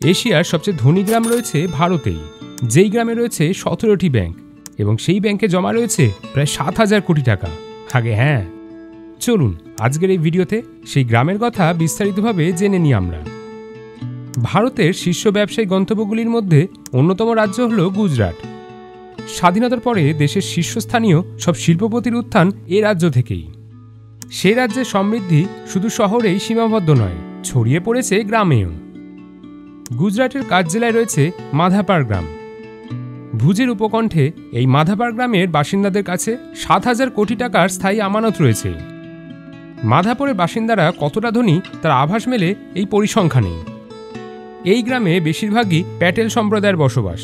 এশিয়ার সবচেয়ে ধনী গ্রাম রয়েছে ভারতেই, যেই গ্রামে রয়েছে 17টি ব্যাংক এবং সেই ব্যাংকে জমা রয়েছে প্রায় 7,000 কোটি টাকা। আগে হ্যাঁ, চলুন আজকের এই ভিডিওতে সেই গ্রামের কথা বিস্তারিতভাবে জেনে নিই আমরা। ভারতের শীর্ষ ব্যবসায়ী গন্তব্যগুলির মধ্যে অন্যতম রাজ্য হল গুজরাট। স্বাধীনতার পরে দেশের শীর্ষস্থানীয় সব শিল্পপতির উত্থান এ রাজ্য থেকেই। সেই রাজ্যের সমৃদ্ধি শুধু শহরেই সীমাবদ্ধ নয়, ছড়িয়ে পড়েছে গ্রামেও। গুজরাটের কাছ জেলায় রয়েছে মাধাপার গ্রাম। ভুজের উপকণ্ঠে এই মাধাপার গ্রামের বাসিন্দাদের কাছে 7,000 কোটি টাকার স্থায়ী আমানত রয়েছে। মাধাপুরের বাসিন্দারা কতটা ধনী তার আভাস মেলে এই পরিসংখ্যানে। এই গ্রামে বেশিরভাগই প্যাটেল সম্প্রদায়ের বসবাস।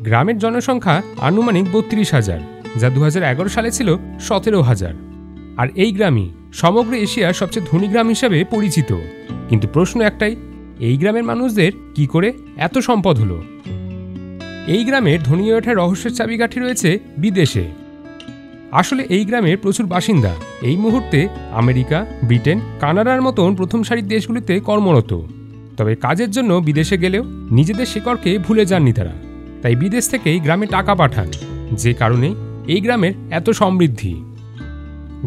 গ্রামের জনসংখ্যা আনুমানিক 32,000, যা 2011 সালে ছিল 17,000। আর এই গ্রামই সমগ্র এশিয়ার সবচেয়ে ধনী গ্রাম হিসেবে পরিচিত। কিন্তু প্রশ্ন একটাই, এই গ্রামের মানুষদের কি করে এত সম্পদ হলো? এই গ্রামের ধনী হয়ে ওঠার রহস্যের চাবিকাঠি রয়েছে বিদেশে। আসলে এই গ্রামের প্রচুর বাসিন্দা এই মুহূর্তে আমেরিকা, ব্রিটেন, কানাডার মতন প্রথম সারির দেশগুলিতে কর্মরত। তবে কাজের জন্য বিদেশে গেলেও নিজেদের শিকড়কে ভুলে যাননি তারা, তাই বিদেশ থেকেই গ্রামে টাকা পাঠান, যে কারণে এই গ্রামের এত সমৃদ্ধি।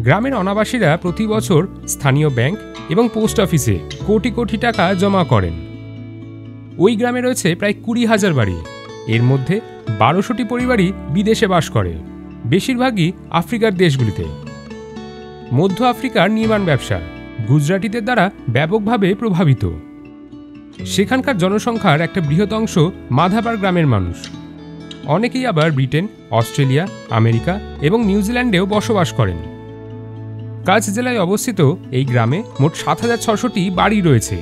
গ্রামের অনাবাসীরা প্রতি বছর স্থানীয় ব্যাংক এবং পোস্ট অফিসে কোটি কোটি টাকা জমা করেন। ওই গ্রামে রয়েছে প্রায় 20,000 বাড়ি। এর মধ্যে 1200টি পরিবারই বিদেশে বাস করে, বেশিরভাগই আফ্রিকার দেশগুলিতে। মধ্য আফ্রিকার নির্মাণ ব্যবসা গুজরাটিদের দ্বারা ব্যাপকভাবে প্রভাবিত। সেখানকার জনসংখ্যার একটা বৃহৎ অংশ মাধাপার গ্রামের মানুষ। অনেকেই আবার ব্রিটেন, অস্ট্রেলিয়া, আমেরিকা এবং নিউজিল্যান্ডেও বসবাস করেন। কাছ জেলায় অবস্থিত এই গ্রামে মোট 7,600টি বাড়ি রয়েছে।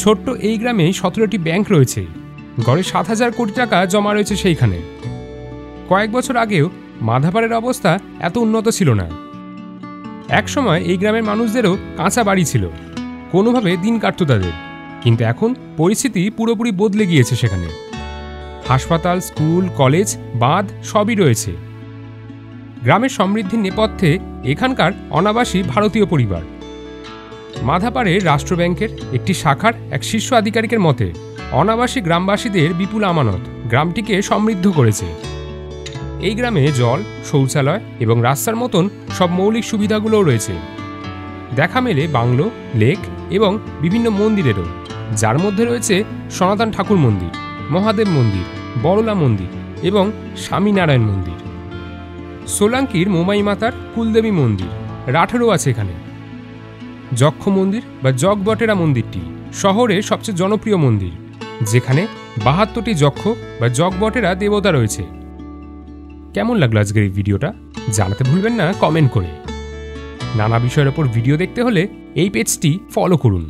ছোট্ট এই গ্রামে 17টি ব্যাংক রয়েছে। গড়ে 7,000 কোটি টাকা জমা রয়েছে সেইখানে। কয়েক বছর আগেও মাধাপারের অবস্থা এত উন্নত ছিল না। একসময় এই গ্রামের মানুষদেরও কাঁচা বাড়ি ছিল, কোনোভাবে দিন কাটত তাদের। কিন্তু এখন পরিস্থিতি পুরোপুরি বদলে গিয়েছে। সেখানে হাসপাতাল, স্কুল, কলেজ, বাঁধ সবই রয়েছে। গ্রামের সমৃদ্ধির নেপথ্যে এখানকার অনাবাসী ভারতীয় পরিবার। মাধাপাড়ের রাষ্ট্র ব্যাংকের একটি শাখার এক শীর্ষ আধিকারিকের মতে, অনাবাসী গ্রামবাসীদের বিপুল আমানত গ্রামটিকে সমৃদ্ধ করেছে। এই গ্রামে জল, শৌচালয় এবং রাস্তার মতন সব মৌলিক সুবিধাগুলোও রয়েছে। দেখা মেলে বাংলো, লেক এবং বিভিন্ন মন্দিরেরও, যার মধ্যে রয়েছে সনাতন ঠাকুর মন্দির, মহাদেব মন্দির, বড়লা মন্দির এবং স্বামীনারায়ণ মন্দির। সোলাঙ্কির মোমাই মাতার কুলদেবী মন্দির, রাঠেরও আছে এখানে। যক্ষ মন্দির বা জগবটেরা মন্দিরটি শহরের সবচেয়ে জনপ্রিয় মন্দির, যেখানে 72টি যক্ষ বা জগবটেরা দেবতা রয়েছে। কেমন লাগলো আজকের এই ভিডিওটা জানাতে ভুলবেন না কমেন্ট করে। নানা বিষয়ের ওপর ভিডিও দেখতে হলে এই পেজটি ফলো করুন।